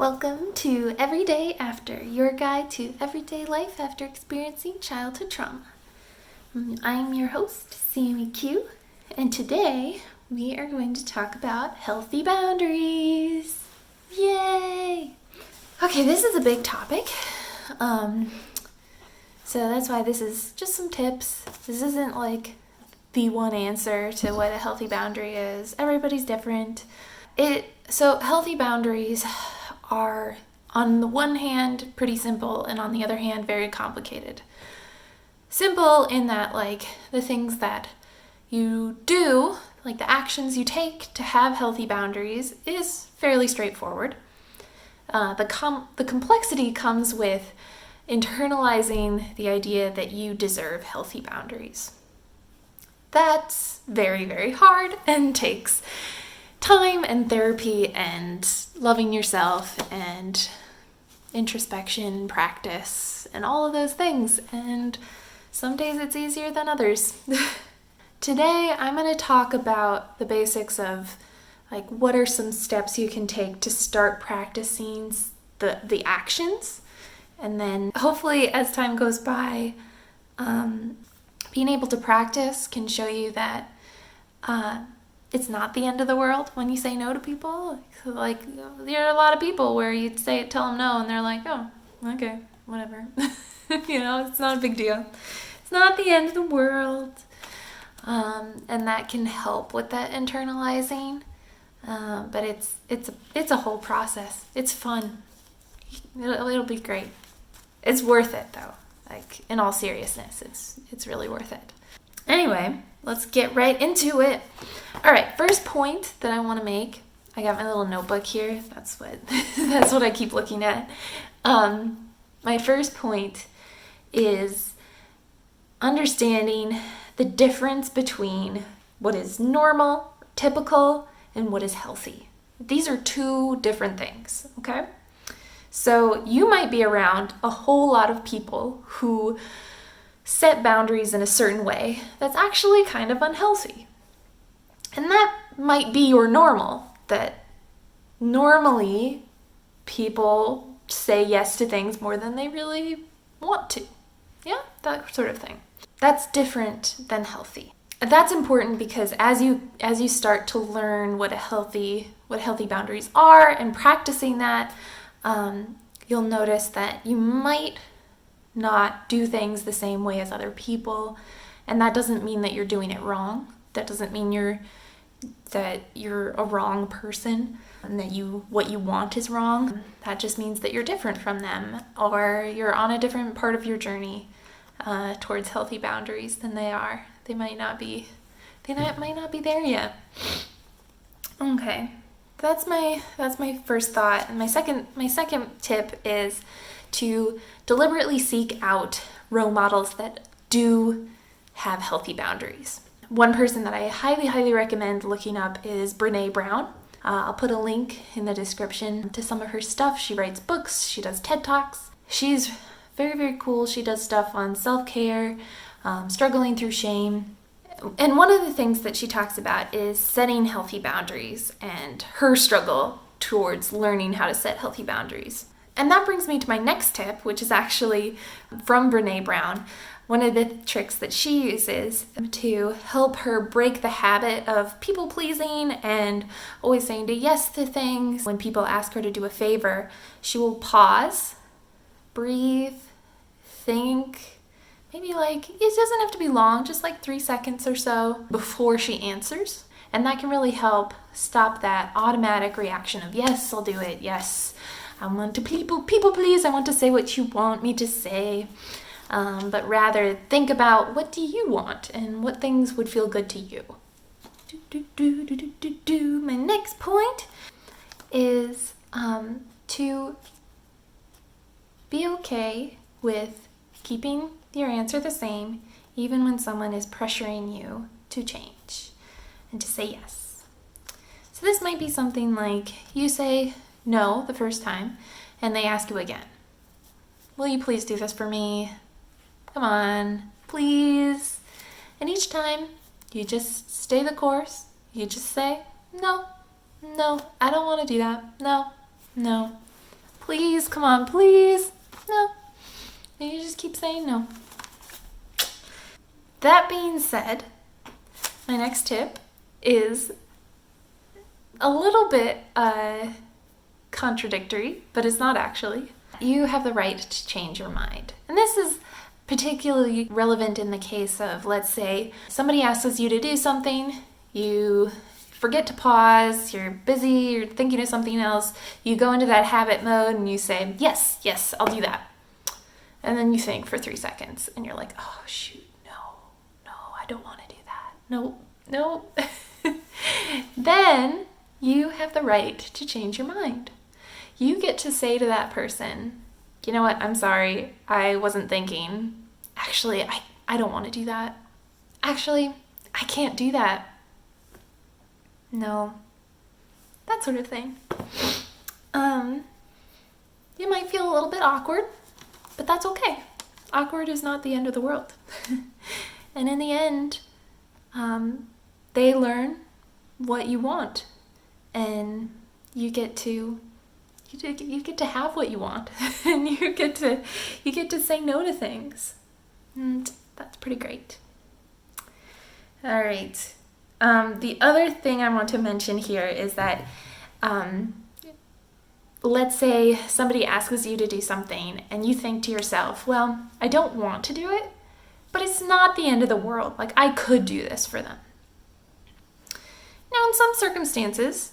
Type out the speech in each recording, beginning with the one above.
Welcome to Everyday After, your guide to everyday life after experiencing childhood trauma. I'm your host, Sammy Q, and today we are going to talk about healthy boundaries. Yay! Okay, this is a big topic, so that's why this is just some tips. This isn't like the one answer to what a healthy boundary is. Everybody's different. So healthy boundaries are, on the one hand, pretty simple, and on the other hand, very complicated. Simple in that, like, the things that you do, like the actions you take to have healthy boundaries, is fairly straightforward. The complexity comes with internalizing the idea that you deserve healthy boundaries. That's very, very hard and takes time and therapy and loving yourself and introspection, practice, and all of those things. And some days it's easier than others. Today, I'm going to talk about the basics of like what are some steps you can take to start practicing the actions. And then hopefully as time goes by, being able to practice can show you that it's not the end of the world when you say no to people. Like, there are a lot of people where you tell them no, and they're like, oh, okay, whatever. It's not a big deal. It's not the end of the world. And that can help with that internalizing. But it's a whole process. It's fun. It'll be great. It's worth it, though. Like, in all seriousness, it's really worth it. Anyway, let's get right into it. All right, first point that I want to make. I got my little notebook here. That's what I keep looking at. My first point is understanding the difference between what is normal, typical, and what is healthy. These are two different things, okay? So you might be around a whole lot of people who set boundaries in a certain way that's actually kind of unhealthy. And that might be your normal, that normally people say yes to things more than they really want to. Yeah, that sort of thing. That's different than healthy. That's important because as you start to learn what healthy boundaries are and practicing that, you'll notice that you might not do things the same way as other people, and that doesn't mean that you're doing it wrong. That doesn't mean that you're a wrong person and that what you want is wrong. That just means that you're different from them, or you're on a different part of your journey towards healthy boundaries than they are. They might not be there yet. Okay. That's my first thought. And my second tip is to deliberately seek out role models that do have healthy boundaries. One person that I highly, highly recommend looking up is Brené Brown. I'll put a link in the description to some of her stuff. She writes books. She does TED Talks. She's very, very cool. She does stuff on self-care, struggling through shame. And one of the things that she talks about is setting healthy boundaries and her struggle towards learning how to set healthy boundaries. And that brings me to my next tip, which is actually from Brené Brown. One of the tricks that she uses to help her break the habit of people pleasing and always saying yes to things. When people ask her to do a favor, she will pause, breathe, think. Maybe it doesn't have to be long, just 3 seconds or so before she answers. And that can really help stop that automatic reaction of, yes, I'll do it. Yes, I want to people please. I want to say what you want me to say. But rather think about what do you want and what things would feel good to you. My next point is to be okay with keeping your answer the same, even when someone is pressuring you to change and to say yes. So this might be something like you say no the first time and they ask you again. Will you please do this for me? Come on, please. And each time you just stay the course. You just say, no, I don't want to do that. No. Please, come on, please. No. And you just keep saying no. That being said, my next tip is a little bit contradictory, but it's not actually. You have the right to change your mind. And this is particularly relevant in the case of, let's say, somebody asks you to do something, you forget to pause, you're busy, you're thinking of something else, you go into that habit mode and you say, yes, yes, I'll do that. And then you think for 3 seconds and you're like, oh shoot, no, I don't want to do that. No. Then you have the right to change your mind. You get to say to that person, you know what, I'm sorry, I wasn't thinking. Actually, I don't want to do that. Actually, I can't do that. No. That sort of thing. You might feel a little bit awkward, but that's okay. Awkward is not the end of the world. And in the end, they learn what you want, and you get to have what you want, and you get to say no to things, and that's pretty great. All right. The other thing I want to mention here is that let's say somebody asks you to do something and you think to yourself, well, I don't want to do it, but it's not the end of the world. Like, I could do this for them. Now, in some circumstances,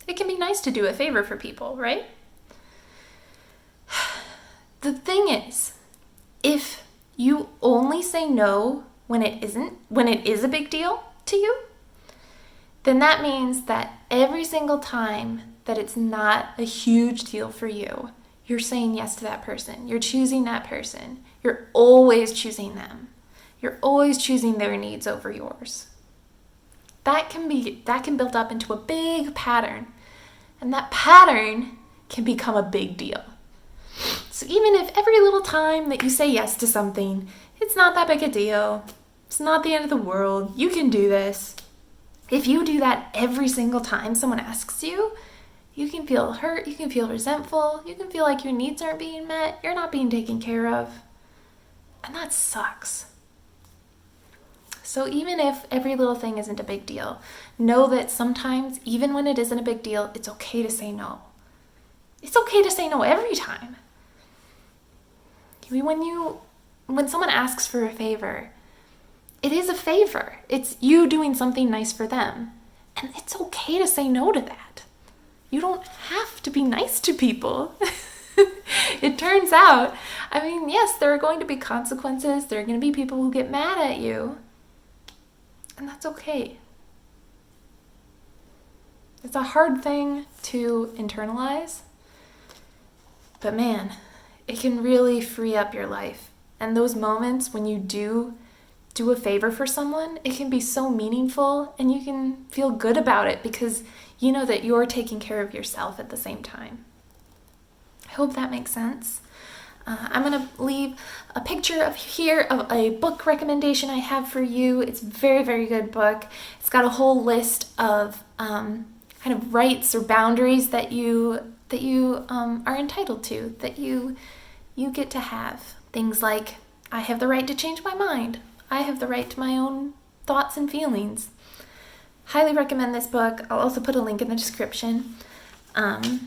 it can be nice to do a favor for people, right? The thing is, if you only say no when it is a big deal to you, then that means that every single time that it's not a huge deal for you, you're saying yes to that person. You're choosing that person. You're always choosing them. You're always choosing their needs over yours. That can build up into a big pattern, and that pattern can become a big deal. So even if every little time that you say yes to something, it's not that big a deal, it's not the end of the world, you can do this. If you do that every single time someone asks you, you can feel hurt, you can feel resentful, you can feel like your needs aren't being met, you're not being taken care of. And that sucks. So even if every little thing isn't a big deal, know that sometimes, even when it isn't a big deal, it's okay to say no. It's okay to say no every time. When someone asks for a favor, it is a favor. It's you doing something nice for them. And it's okay to say no to that. You don't have to be nice to people. It turns out, yes, there are going to be consequences. There are going to be people who get mad at you. And that's okay. It's a hard thing to internalize. But man, it can really free up your life. And those moments when you do a favor for someone, it can be so meaningful, and you can feel good about it because you know that you're taking care of yourself at the same time. I hope that makes sense. I'm going to leave a picture of a book recommendation I have for you. It's a very, very good book. It's got a whole list of kind of rights or boundaries that you are entitled to, that you get to have. Things like, I have the right to change my mind. I have the right to my own thoughts and feelings. Highly recommend this book. I'll also put a link in the description. Highly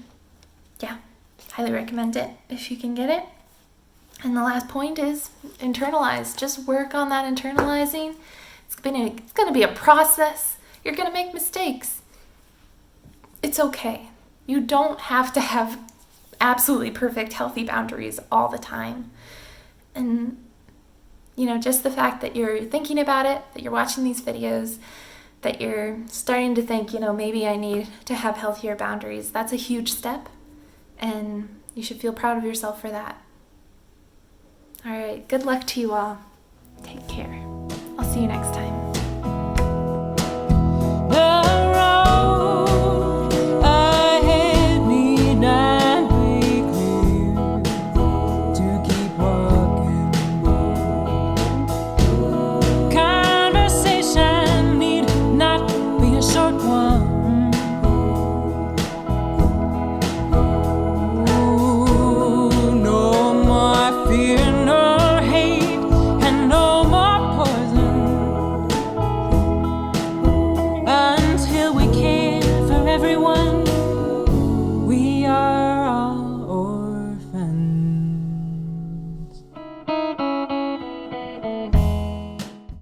recommend it if you can get it. And the last point is internalize. Just work on that internalizing. It's going to be a process. You're going to make mistakes. It's okay. You don't have to have absolutely perfect, healthy boundaries all the time. And, just the fact that you're thinking about it, that you're watching these videos, that you're starting to think, maybe I need to have healthier boundaries, that's a huge step. And you should feel proud of yourself for that. All right, good luck to you all. Take care. I'll see you next time.